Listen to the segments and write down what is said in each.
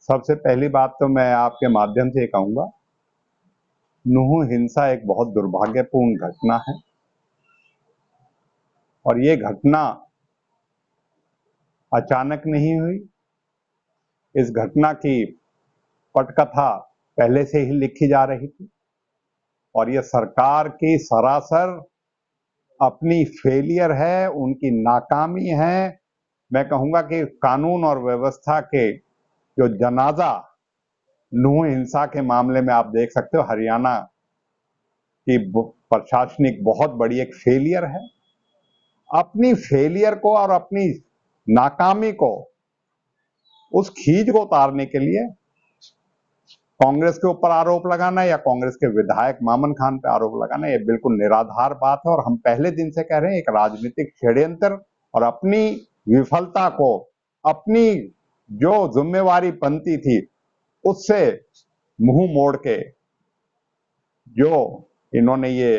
सबसे पहली बात तो मैं आपके माध्यम से ये कहूंगा, नुहू हिंसा एक बहुत दुर्भाग्यपूर्ण घटना है और ये घटना अचानक नहीं हुई। इस घटना की पटकथा पहले से ही लिखी जा रही थी और ये सरकार की सरासर अपनी फेलियर है, उनकी नाकामी है। मैं कहूंगा कि कानून और व्यवस्था के जो जनाजा नुहू हिंसा के मामले में आप देख सकते हो, हरियाणा की प्रशासनिक बहुत बड़ी एक फेलियर है। अपनी फेलियर को और अपनी नाकामी को, उस खींच को उतारने के लिए कांग्रेस के ऊपर आरोप लगाना या कांग्रेस के विधायक मामन खान पे आरोप लगाना, ये बिल्कुल निराधार बात है और हम पहले दिन से कह रहे हैं एक राजनीतिक षड्यंत्र और अपनी विफलता को, अपनी जो जिम्मेवारी बनती थी उससे मुंह मोड़ के जो इन्होंने ये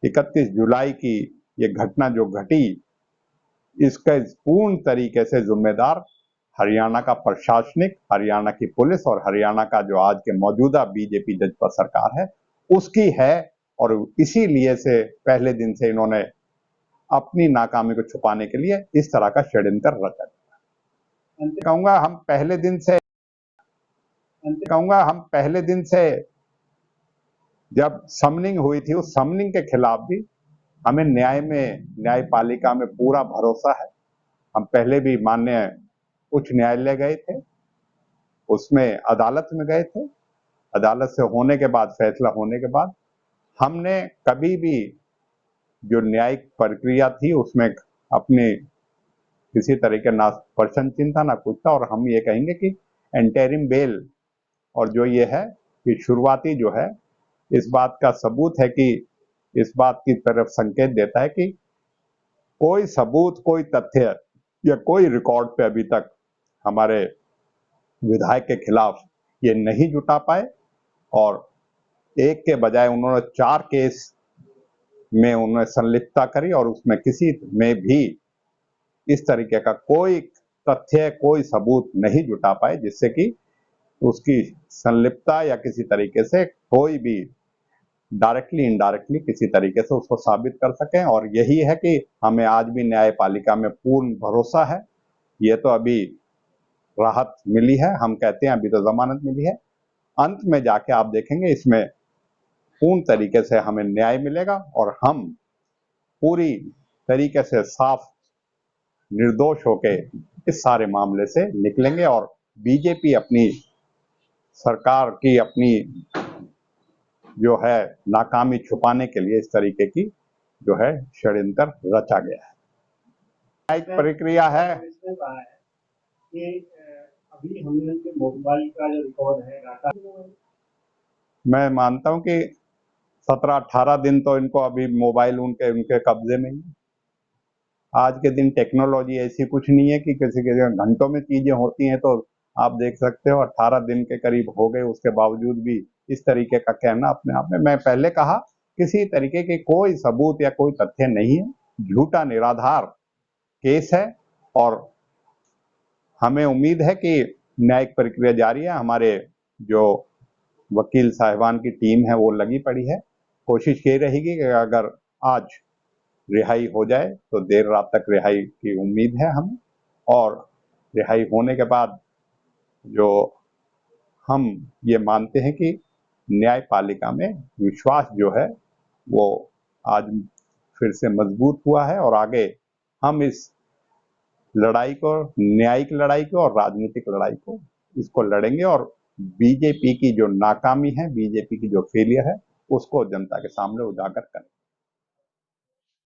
31 जुलाई की ये घटना जो घटी, इसका पूर्ण तरीके से जिम्मेदार हरियाणा का प्रशासनिक, हरियाणा की पुलिस और हरियाणा का जो आज के मौजूदा बीजेपी जजपा सरकार है उसकी है। और इसीलिए से पहले दिन से इन्होंने अपनी नाकामी को छुपाने के लिए इस तरह का षड्यंत्र रचा। कहूंगा हम पहले दिन से जब समनिंग हुई थी, उस समनिंग के खिलाफ भी हमें न्यायपालिका में पूरा भरोसा है। हम पहले भी माननीय उच्च न्यायालय गए थे, उसमें अदालत में गए थे। अदालत से होने के बाद, फैसला होने के बाद हमने कभी भी जो न्यायिक प्रक्रिया थी उसमें अपने किसी तरह के ना प्रश्न चिन्ह था ना कुछ था। और हम ये कहेंगे कि एंटरिम बेल और जो ये है कि शुरुआती जो है, इस बात का सबूत है कि इस बात की तरफ संकेत देता है कि कोई सबूत, कोई तथ्य या कोई रिकॉर्ड पे अभी तक हमारे विधायक के खिलाफ ये नहीं जुटा पाए और एक के बजाय उन्होंने 4 केस में उन्होंने संलिप्तता करी और उसमें किसी में भी इस तरीके का कोई तथ्य, कोई सबूत नहीं जुटा पाए जिससे कि उसकी संलिप्तता या किसी तरीके से कोई भी डायरेक्टली इनडायरेक्टली किसी तरीके से उसको साबित कर सकें। और यही है कि हमें आज भी न्यायपालिका में पूर्ण भरोसा है। ये तो अभी राहत मिली है, हम कहते हैं अभी तो जमानत मिली है, अंत में जाके आप देखेंगे इसमें पूर्ण तरीके से हमें न्याय मिलेगा और हम पूरी तरीके से साफ निर्दोष होके इस सारे मामले से निकलेंगे और बीजेपी अपनी सरकार की अपनी जो है नाकामी छुपाने के लिए इस तरीके की जो है षड्यंत्र रचा गया है। एक प्रक्रिया है कि अभी हमने मोबाइल का जो रिकॉर्ड है डाटा, मैं मानता हूं कि 17-18 दिन तो इनको अभी मोबाइल उनके कब्जे में ही। आज के दिन टेक्नोलॉजी ऐसी कुछ नहीं है कि किसी के घंटों में चीजें होती हैं। तो आप देख सकते हो 18 दिन के करीब हो गए, उसके बावजूद भी इस तरीके का कहना अपने आप में, मैं पहले कहा, किसी तरीके के कोई सबूत या कोई तथ्य नहीं है, झूठा निराधार केस है। और हमें उम्मीद है कि न्यायिक प्रक्रिया जारी है। हमारे जो वकील साहिबान की टीम है वो लगी पड़ी है, कोशिश ये रहेगी कि अगर आज रिहाई हो जाए तो देर रात तक रिहाई की उम्मीद है हमें। और रिहाई होने के बाद जो हम ये मानते हैं कि न्यायपालिका में विश्वास जो है वो आज फिर से मजबूत हुआ है और आगे हम इस लड़ाई को, न्यायिक लड़ाई को और राजनीतिक लड़ाई को, इसको लड़ेंगे और बीजेपी की जो नाकामी है, बीजेपी की जो फेलियर है, उसको जनता के सामने उजागर करेंगे।